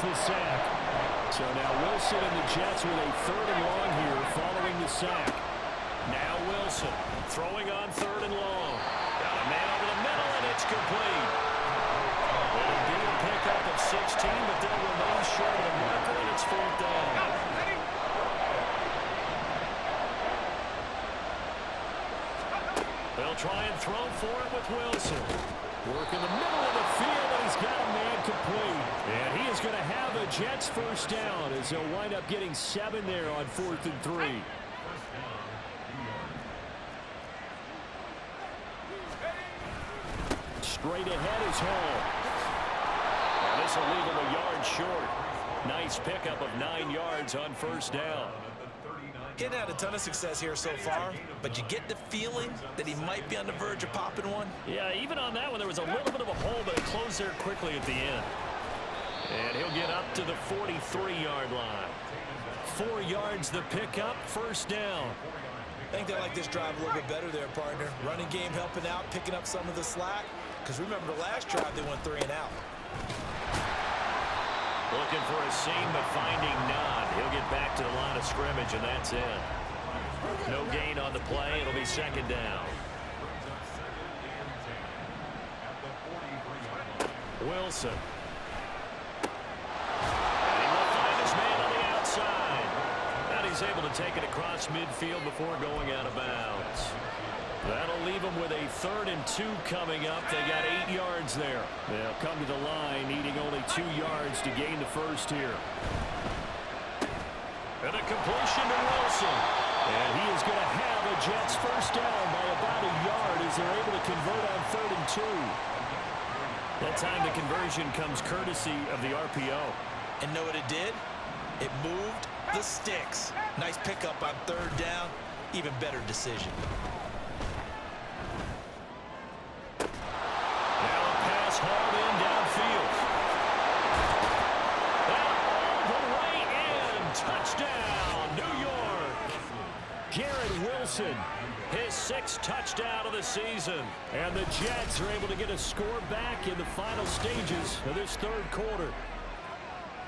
the sack. So now Wilson and the Jets with a 3rd and long here following the sack. Now Wilson throwing on 3rd and long. Got a man over the middle, and it's complete. It'll be a pickup of 16, but they'll remain short of the marker, and it's 4th down. They'll try and throw for it with Wilson. Work in the middle of the field, and he's got a man complete. And he is going to have a Jets 1st down as they'll wind up getting 7 there on 4th and 3. Straight ahead is Hall. And this will leave him a yard short. Nice pickup of 9 yards on 1st down. Getting had a ton of success here so far, but you get the feeling that he might be on the verge of popping one. Yeah, even on that one, there was a little bit of a hole, but it closed there quickly at the end. And he'll get up to the 43-yard line. 4 yards the pickup, 1st down. I think they like this drive a little bit better there, partner. Running game helping out, picking up some of the slack. Because remember the last drive, they went 3 and out. Looking for a seam, but finding none. He'll get back to the line of scrimmage, and that's it. No gain on the play. It'll be 2nd down. Wilson. And he will find his man on the outside. And he's able to take it across midfield before going out of bounds. That'll leave them with a 3rd and 2 coming up. They got 8 yards there. They'll come to the line, needing only 2 yards to gain the 1st here. And a completion to Wilson. And he is going to have a Jets 1st down by about a yard as they're able to convert on 3rd and 2. That time the conversion comes courtesy of the RPO. And know what it did? It moved the sticks. Nice pickup on 3rd down. Even better decision. Hauled in downfield. And all the way in. Touchdown, New York. Garrett Wilson, his 6th touchdown of the season. And the Jets are able to get a score back in the final stages of this 3rd quarter.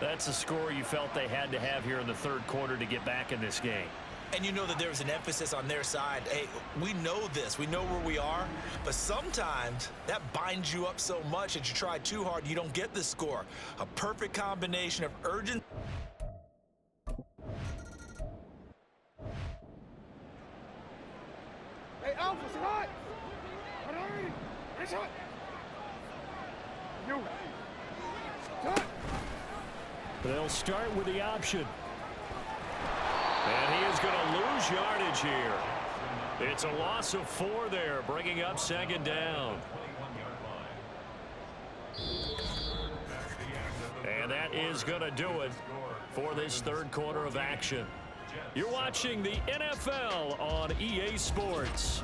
That's the score you felt they had to have here in the 3rd quarter to get back in this game. And you know that there was an emphasis on their side. Hey, we know this. We know where we are. But sometimes that binds you up so much that you try too hard, you don't get the score. A perfect combination of urgency. Hey, Alpha, it's hot! It's hot! You! It's hot! They'll start with the option. And he is going to lose yardage here. It's a loss of 4 there, bringing up 2nd down. And that is going to do it for this 3rd quarter of action. You're watching the NFL on EA Sports.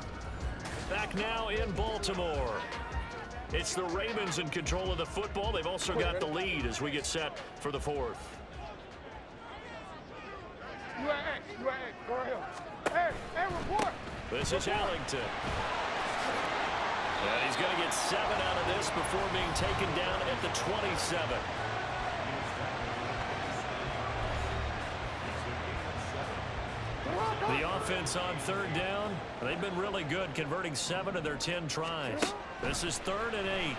Back now in Baltimore. It's the Ravens in control of the football. They've also got the lead as we get set for the 4th. Go ahead. Hey, report. This is Allington. And he's going to get 7 out of this before being taken down at the 27. The offense on 3rd down, they've been really good, converting 7 of their 10 tries. This is 3rd and 8.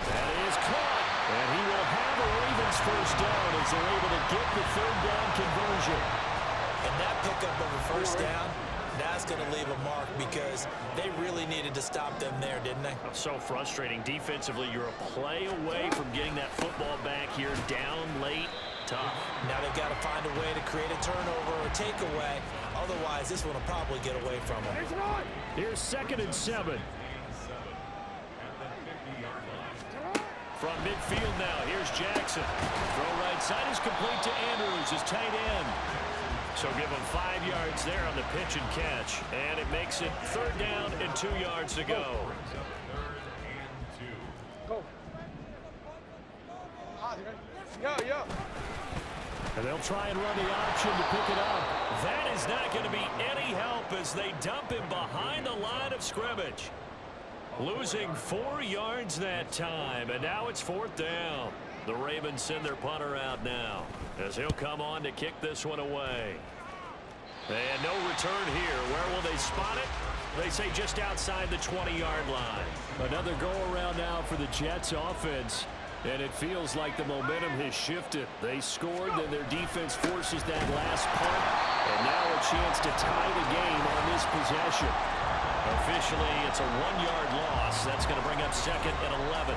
That is caught. And he will have a Ravens 1st down as they're able to get the 3rd down conversion. And that pickup of a 1st down, that's going to leave a mark because they really needed to stop them there, didn't they? So frustrating. Defensively, you're a play away from getting that football back here, down late, tough. Now they've got to find a way to create a turnover or a takeaway. Otherwise, this one will probably get away from them. Here's 2nd and 7. From midfield now, here's Jackson. Throw right side is complete to Andrews, his tight end. So give him 5 yards there on the pitch and catch. And it makes it 3rd down and 2 yards to go. Go. Yeah. And they'll try and run the option to pick it up. That is not going to be any help as they dump him behind the line of scrimmage. Losing 4 yards that time, and now it's 4th down. The Ravens send their punter out now as he'll come on to kick this one away. And no return here. Where will they spot it? They say just outside the 20-yard line. Another go-around now for the Jets offense. And it feels like the momentum has shifted. They scored, then their defense forces that last punt. And now a chance to tie the game on this possession. Officially, it's a 1-yard loss. That's going to bring up 2nd and 11.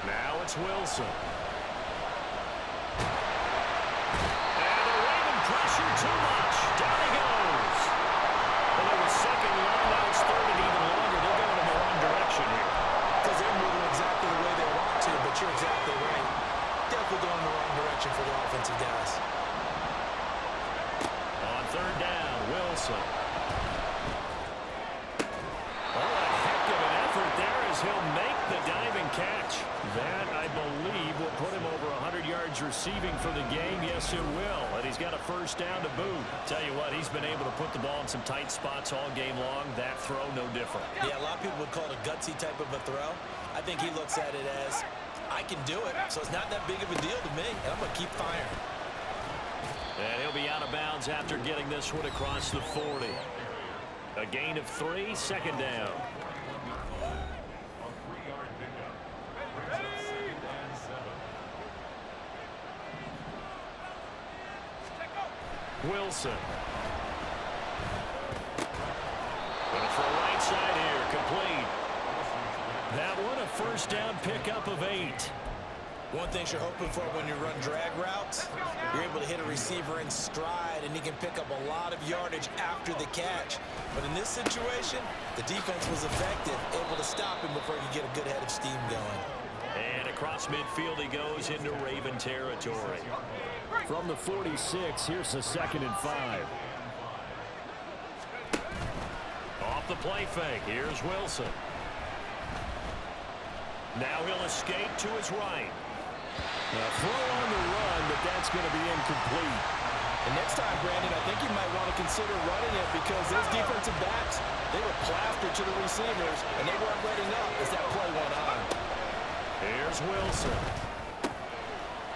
Now it's Wilson. And the Raven pressure too much. Down he goes. Well, it was 2nd long. Now it's 3rd and even longer. They're going in the wrong direction here. Because they're moving exactly the way they want to, but you're exactly right. Definitely going in the wrong direction for the offensive guys. On 3rd down, Wilson. Oh, a heck of an effort there as he'll make the diving catch. That, I believe, will put him over 100 yards receiving for the game. Yes, it will. And he's got a 1st down to boot. Tell you what, he's been able to put the ball in some tight spots all game long. That throw, no different. Yeah, a lot of people would call it a gutsy type of a throw. I think he looks at it as, I can do it, so it's not that big of a deal to me, and I'm going to keep firing. And he'll be out of bounds after getting this one across the 40. A gain of 3, 2nd down. Wilson. Going to throw right side here, complete. That one a 1st down pickup of 8. One thing you're hoping for when you run drag routes, you're able to hit a receiver in stride, and he can pick up a lot of yardage after the catch. But in this situation, the defense was effective, able to stop him before he could get a good head of steam going. And across midfield he goes into Raven territory. From the 46, here's a 2nd and 5. Off the play fake, here's Wilson. Now he'll escape to his right. A throw on the run, but that's going to be incomplete. And next time, Brandon, I think you might want to consider running it because those defensive backs, they were plastered to the receivers, and they weren't letting up as that play went on. Here's Wilson.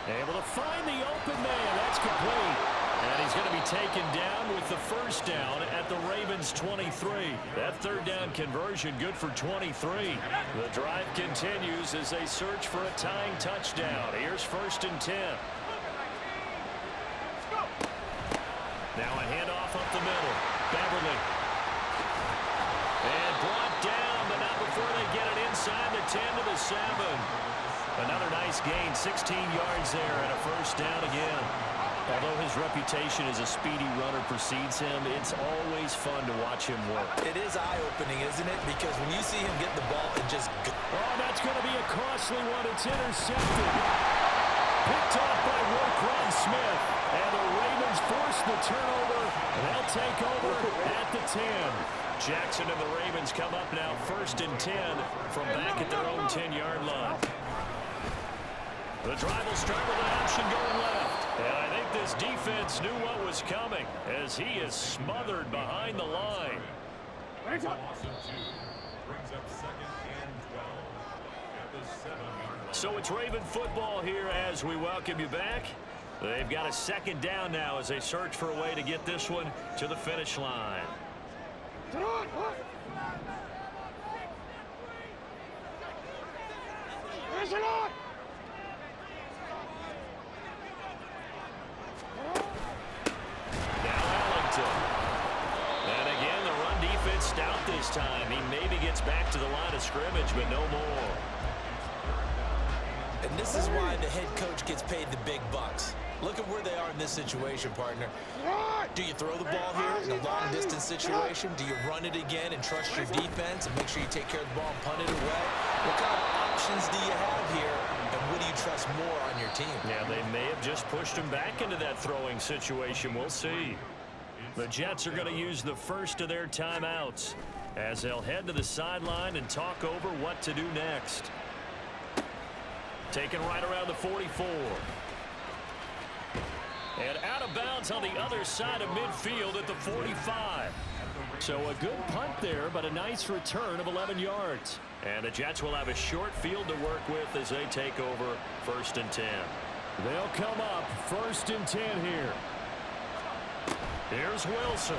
Able to find the open man. That's complete. And he's going to be taken down with the 1st down at the Ravens' 23. That 3rd down conversion good for 23. The drive continues as they search for a tying touchdown. Here's 1st and 10. Now a handoff up the middle. Beverly. And brought down, but not before they get it inside the 10 to the 7. Another nice gain, 16 yards there, and a 1st down again. Although his reputation as a speedy runner precedes him, it's always fun to watch him work. It is eye-opening, isn't it? Because when you see him get the ball and just go. Oh, that's going to be a costly one. It's intercepted. Picked off by Roquan Smith. And the Ravens force the turnover. And they'll take over at the 10. Jackson and the Ravens come up now 1st and 10 from back at their own 10-yard line. The drive will start with an option going left. And I think this defense knew what was coming as he is smothered behind the line. Brings up 2, brings up 2nd and 12 at the 7-yard line. So it's Raven football here as we welcome you back. They've got a 2nd down now as they search for a way to get this one to the finish line. Finish it on! And again, the run defense stout this time. He maybe gets back to the line of scrimmage, but no more. And this is why the head coach gets paid the big bucks. Look at where they are in this situation, partner. Do you throw the ball here in a long-distance situation? Do you run it again and trust your defense and make sure you take care of the ball and punt it away? What kind of options do you have here, and what do you trust more on your team? Yeah, they may have just pushed him back into that throwing situation. We'll see. The Jets are going to use the first of their timeouts as they'll head to the sideline and talk over what to do next. Taken right around the 44. And out of bounds on the other side of midfield at the 45. So a good punt there, but a nice return of 11 yards. And the Jets will have a short field to work with as they take over 1st and 10. They'll come up 1st and 10 here. Here's Wilson.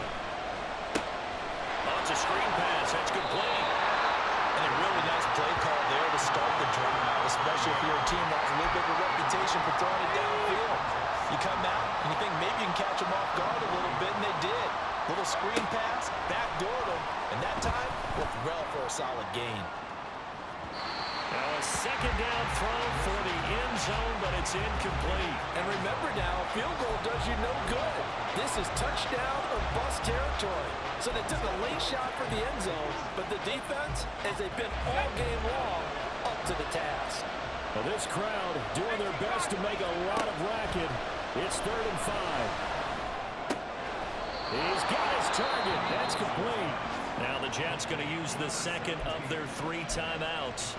Oh, it's a screen pass. That's complete. And a really nice play call there to start the drive, especially if you're a team that has a little bit of a reputation for throwing it downfield. You come out and you think maybe you can catch them off guard a little bit, and they did. Little screen pass, backdoored them, and that time worked well for a solid gain. Now a 2nd down throw for the end zone, but it's incomplete. And remember now, a field goal does you no good. This is touchdown or bust territory. So they took a late shot for the end zone, but the defense, as they've been all game long, up to the task. Well, this crowd doing their best to make a lot of racket. It's 3rd and 5. He's got his target. That's complete. Now the Jets going to use the 2nd of their 3 timeouts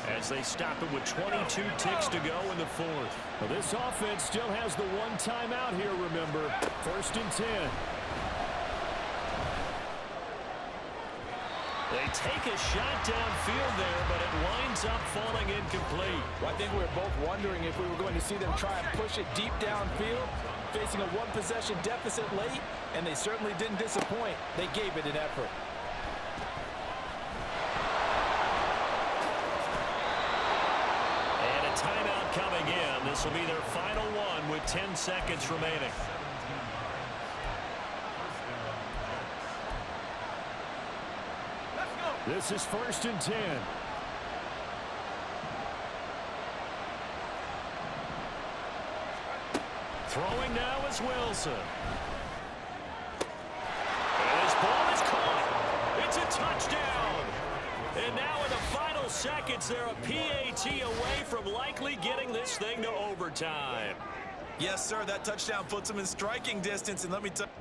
as they stop it with 22 ticks to go in the 4th. Well, this offense still has the 1 timeout here, remember. 1st and 10. They take a shot downfield there, but it winds up falling incomplete. Well, I think we were both wondering if we were going to see them try and push it deep downfield, facing a 1-possession deficit late, and they certainly didn't disappoint. They gave it an effort. And a timeout coming in. This will be their final one with 10 seconds remaining. This is 1st and 10. Throwing now is Wilson. And his ball is caught. It's a touchdown. And now in the final seconds, they're a PAT away from likely getting this thing to overtime. Yes, sir, that touchdown puts them in striking distance, and let me tell you.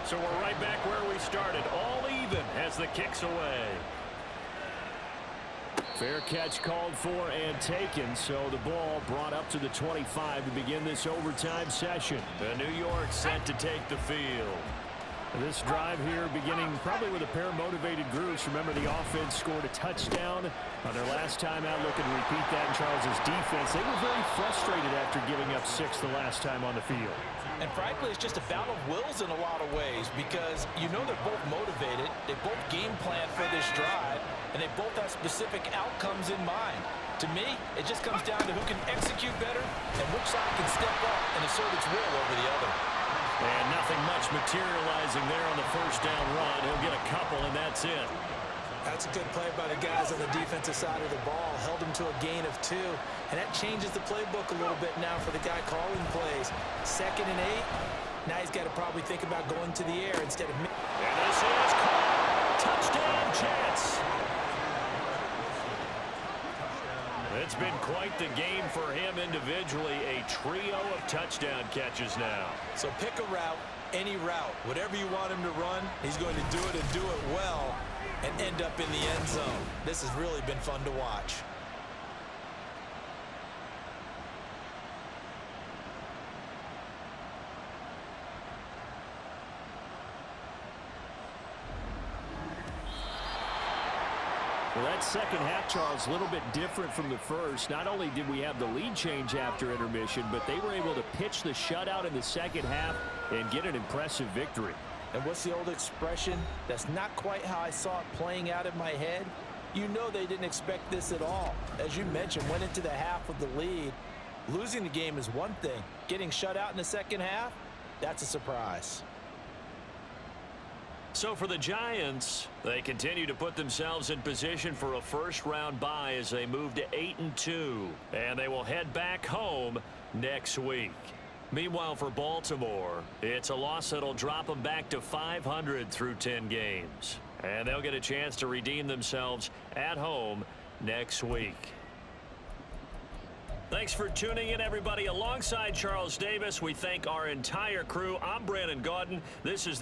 So we're right back where we started, all even as the kick's away. Fair catch called for and taken, so the ball brought up to the 25 to begin this overtime session. The New York set to take the field. This drive here beginning probably with a pair of motivated groups. Remember, the offense scored a touchdown on their last time out. Looking to repeat that in Charles's defense. They were very frustrated after giving up 6 the last time on the field. And frankly, it's just a battle of wills in a lot of ways, because you know they're both motivated, they both game plan for this drive, and they both have specific outcomes in mind. To me, it just comes down to who can execute better and which side can step up and assert its will over the other. And nothing much materializing there on the first down run. He'll get a couple, and that's it. That's a good play by the guys on the defensive side of the ball. Held him to a gain of 2. And that changes the playbook a little bit now for the guy calling plays. 2nd and 8. Now he's got to probably think about going to the air instead of... And this is caught. Touchdown, Jets. It's been quite the game for him individually. A trio of touchdown catches now. So pick a route, any route. Whatever you want him to run, he's going to do it and do it well and end up in the end zone. This has really been fun to watch. Well, that second half, Charles, a little bit different from the first. Not only did we have the lead change after intermission, but they were able to pitch the shutout in the second half and get an impressive victory. And what's the old expression? That's not quite how I saw it playing out in my head. You know they didn't expect this at all. As you mentioned, went into the half with the lead. Losing the game is one thing. Getting shut out in the second half, that's a surprise. So for the Giants, they continue to put themselves in position for a first-round bye as they move to 8-2. And they will head back home next week. Meanwhile, for Baltimore, it's a loss that'll drop them back to 500 through 10 games. And they'll get a chance to redeem themselves at home next week. Thanks for tuning in, everybody. Alongside Charles Davis, we thank our entire crew. I'm Brandon Gaudin. This is